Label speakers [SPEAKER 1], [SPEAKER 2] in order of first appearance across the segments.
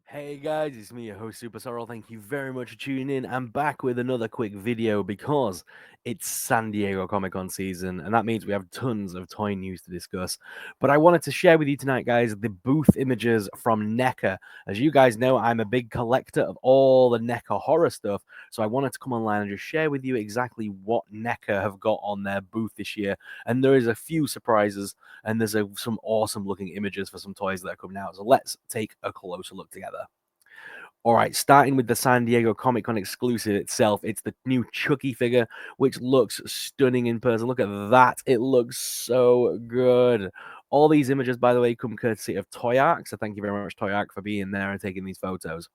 [SPEAKER 1] Hey guys, it's me, your host Super Sorrell. Thank you very much for tuning in. I'm back with another quick video because it's San Diego Comic Con season, and that means we have tons of toy news to discuss. But I wanted to share with you tonight, guys, the booth images from NECA. As you guys know, I'm a big collector of all the NECA horror stuff, so I wanted to come online and just share with you exactly what NECA have got on their booth this year. And there is a few surprises, and there's some awesome looking images for some toys that are coming out. So let's take a closer look together. All right, starting with the San Diego Comic Con exclusive itself, it's the new Chucky figure, which looks stunning in person. Look at that. It looks so good. All these images, by the way, come courtesy of Toy Arc, so thank you very much, Toy Arc, for being there and taking these photos.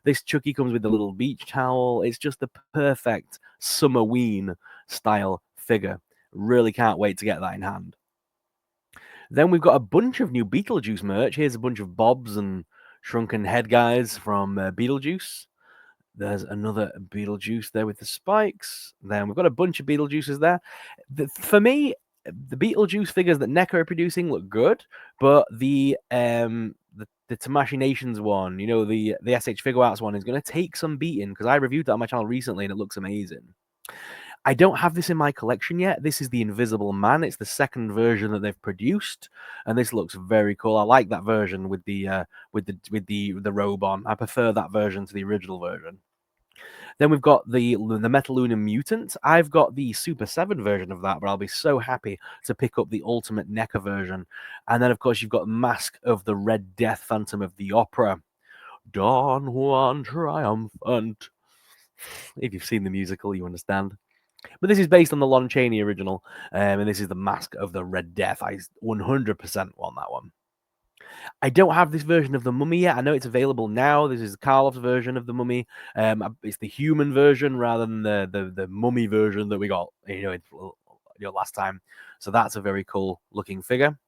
[SPEAKER 1] This Chucky comes with the little beach towel. It's just the perfect summerween style figure. Really can't wait to get that in hand. Then we've got a bunch of new Beetlejuice merch. Here's a bunch of bobs and shrunken head guys from Beetlejuice. There's another Beetlejuice there with the spikes. Then we've got a bunch of Beetlejuices there. For me, the Beetlejuice figures that NECA are producing look good, but the Tamashii Nations one, you know, the SH Figure Arts one, is going to take some beating because I reviewed that on my channel recently and it looks amazing. I don't have this in my collection yet. This is the Invisible Man. It's the second version that they've produced, and this looks very cool. I like that version with the robe on. I prefer that version to the original version. Then we've got the Metaluna Mutant. I've got the Super 7 version of that, but I'll be so happy to pick up the Ultimate NECA version. And then, of course, you've got Masque of the Red Death Phantom of the Opera. Don Juan Triumphant. If you've seen the musical, you understand. But this is based on the Lon Chaney original, and this is the Masque of the Red Death. I 100% want that one. I don't have this version of the Mummy yet. I know it's available now. This is Karloff's version of the Mummy. It's the human version rather than the Mummy version that we got, last time. So that's a very cool looking figure.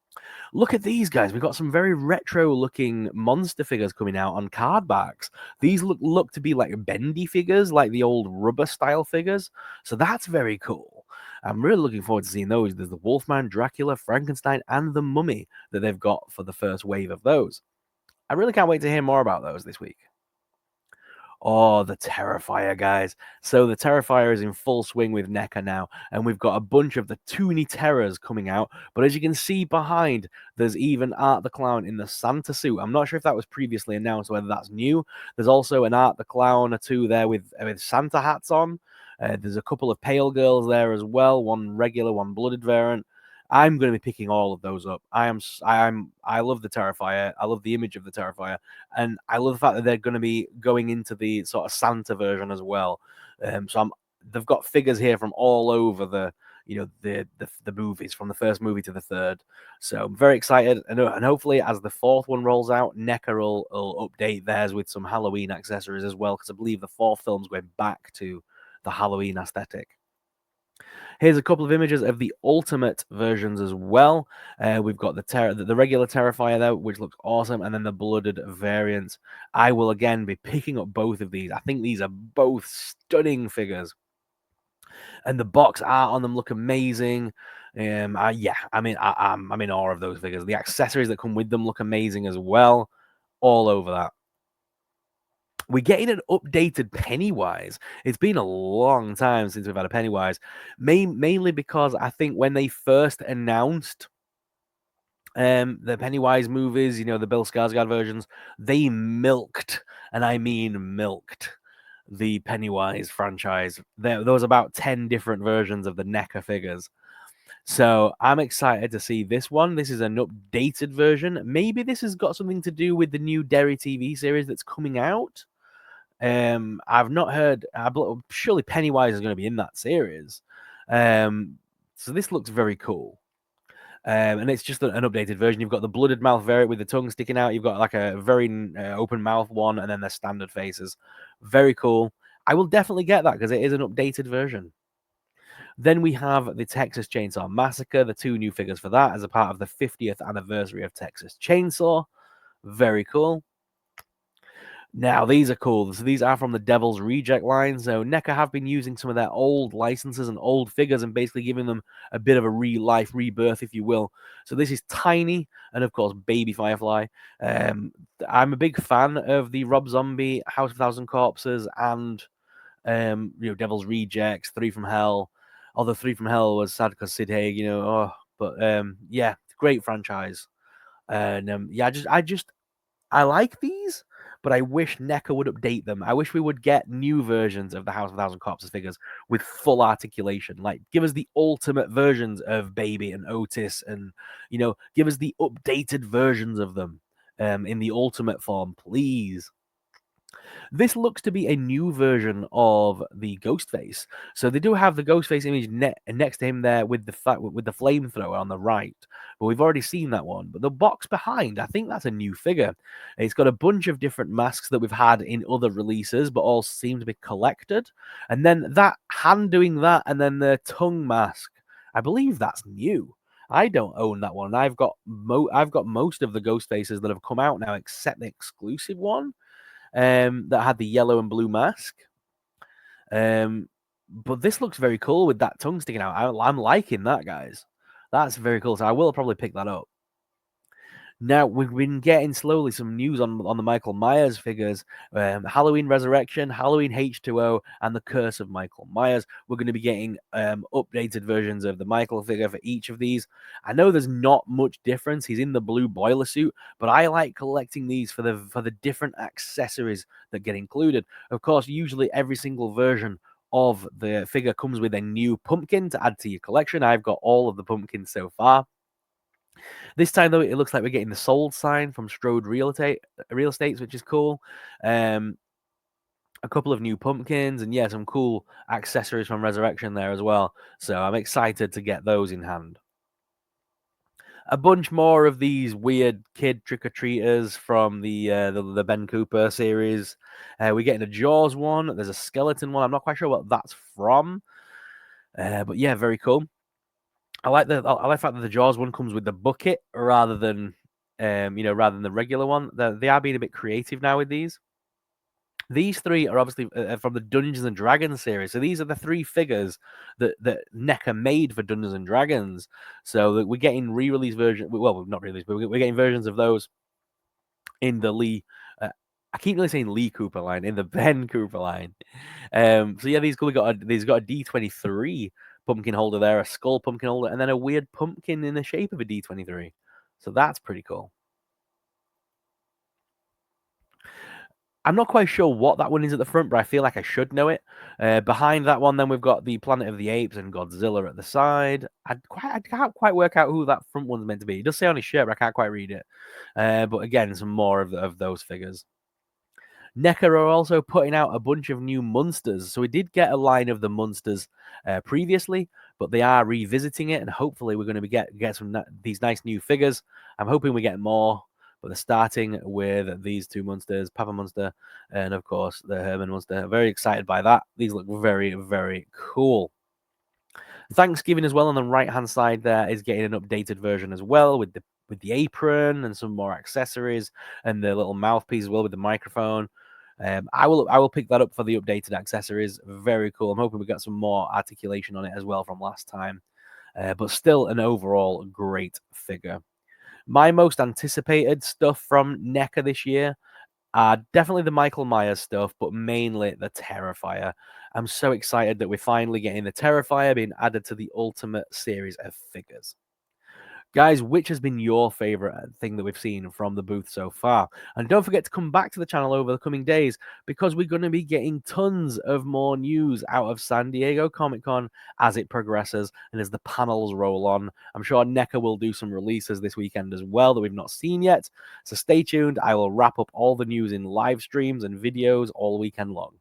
[SPEAKER 1] Look at these guys. We've got some very retro looking monster figures coming out on card backs. These look to be like bendy figures, like the old rubber style figures. So that's very cool. I'm really looking forward to seeing those. There's the Wolfman, Dracula, Frankenstein, and the Mummy that they've got for the first wave of those. I really can't wait to hear more about those this week. Oh, the Terrifier, guys. So the Terrifier is in full swing with NECA now, and we've got a bunch of the Toony Terrors coming out. But as you can see behind, there's even Art the Clown in the Santa suit. I'm not sure if that was previously announced, whether that's new. There's also an Art the Clown or two there with Santa hats on. There's a couple of pale girls there as well, one regular, one blooded variant. I'm going to be picking all of those up. I love the Terrifier. I love the image of the Terrifier, and I love the fact that they're going to be going into the sort of Santa version as well. They've got figures here from all over the movies, from the first movie to the third. So I'm very excited, and hopefully as the fourth one rolls out, NECA will update theirs with some Halloween accessories as well, because I believe the fourth film's going back to the Halloween aesthetic. Here's a couple of images of the ultimate versions as well. We've got the regular Terrifier there, which looks awesome, and then the blooded variant. I will again be picking up both of these. I think these are both stunning figures, and the box art on them look amazing. I'm in awe of those figures. The accessories that come with them look amazing as well. All over that. We're getting an updated Pennywise. It's been a long time since we've had a Pennywise, mainly because I think when they first announced the Pennywise movies, the Bill Skarsgård versions, they milked, and I mean milked, the Pennywise franchise. There was about 10 different versions of the NECA figures. So I'm excited to see this one. This is an updated version. Maybe this has got something to do with the new Derry TV series that's coming out. I've not heard. Surely Pennywise is going to be in that series. So this looks very cool. And it's just an updated version. You've got the blooded mouth variant with the tongue sticking out. You've got like a very open mouth one, and then the standard faces. Very cool. I will definitely get that because it is an updated version. Then we have the Texas Chainsaw Massacre, the two new figures for that as a part of the 50th anniversary of Texas Chainsaw. Very cool. Now, these are cool. So these are from the Devil's Reject line. So NECA have been using some of their old licenses and old figures and basically giving them a bit of a life rebirth, if you will. So this is Tiny and, of course, Baby Firefly. I'm a big fan of the Rob Zombie, House of Thousand Corpses, and Devil's Rejects, Three from Hell. Although Three from Hell was sad because Sid Haig, yeah, great franchise. And I like these, but I wish NECA would update them. I wish we would get new versions of the House of Thousand Corpses figures with full articulation. Like, give us the ultimate versions of Baby and Otis, and give us the updated versions of them in the ultimate form, please. This looks to be a new version of the Ghostface. So they do have the Ghostface image next to him there with the flamethrower on the right. But we've already seen that one. But the box behind, I think that's a new figure. It's got a bunch of different masks that we've had in other releases, but all seem to be collected. And then that hand doing that, and then the tongue mask. I believe that's new. I don't own that one. I've got most of the Ghost Faces that have come out now, except the exclusive one that had the yellow and blue mask. But this looks very cool with that tongue sticking out. I'm liking that, guys. That's very cool. So I will probably pick that up. Now, we've been getting slowly some news on the Michael Myers figures. Halloween Resurrection, Halloween H2O, and The Curse of Michael Myers. We're going to be getting updated versions of the Michael figure for each of these. I know there's not much difference. He's in the blue boiler suit, but I like collecting these for the different accessories that get included. Of course, usually every single version of the figure comes with a new pumpkin to add to your collection. I've got all of the pumpkins so far. This time, though, it looks like we're getting the sold sign from Strode Real Estates, which is cool. A couple of new pumpkins, and yeah, some cool accessories from Resurrection there as well. So I'm excited to get those in hand. A bunch more of these weird kid trick-or-treaters from the Ben Cooper series. We're getting a Jaws one. There's a skeleton one. I'm not quite sure what that's from. But yeah, very cool. I like the fact that the Jaws one comes with the bucket rather than the regular one. They are being a bit creative now with these. These three are obviously from the Dungeons and Dragons series. So these are the three figures that NECA made for Dungeons and Dragons. So we're getting re-release versions. Well, not re-release, but we're getting versions of those in the Lee. I keep really saying Lee Cooper line, in the Ben Cooper line. So yeah, these got a D23 pumpkin holder there, a skull pumpkin holder, and then a weird pumpkin in the shape of a D23. So that's pretty cool. I'm not quite sure what that one is at the front, but I feel like I should know it. Behind that one, then we've got the Planet of the Apes and Godzilla at the side. I can't quite work out who that front one's meant to be. It does say on his shirt, but I can't quite read it. But again, some more of those figures. NECA are also putting out a bunch of new monsters. So we did get a line of the monsters previously, but they are revisiting it, and hopefully we're going to get some these nice new figures. I'm hoping we get more, but they're starting with these two monsters, Papa Monster, and of course the Herman Monster. Very excited by that. These look very, very cool. Thanksgiving as well on the right-hand side there is getting an updated version as well with the apron and some more accessories and the little mouthpiece as well with the microphone. I will pick that up for the updated accessories. Very cool. I'm hoping we got some more articulation on it as well from last time. But still an overall great figure. My most anticipated stuff from NECA this year are definitely the Michael Myers stuff, but mainly the Terrifier. I'm so excited that we're finally getting the Terrifier being added to the Ultimate series of figures. Guys, which has been your favorite thing that we've seen from the booth so far? And don't forget to come back to the channel over the coming days because we're going to be getting tons of more news out of San Diego Comic-Con as it progresses and as the panels roll on. I'm sure NECA will do some releases this weekend as well that we've not seen yet. So stay tuned. I will wrap up all the news in live streams and videos all weekend long.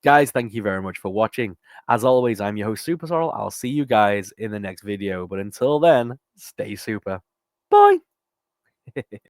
[SPEAKER 1] Guys, thank you very much for watching. As always, I'm your host, Super Sorrell. I'll see you guys in the next video. But until then, stay super. Bye.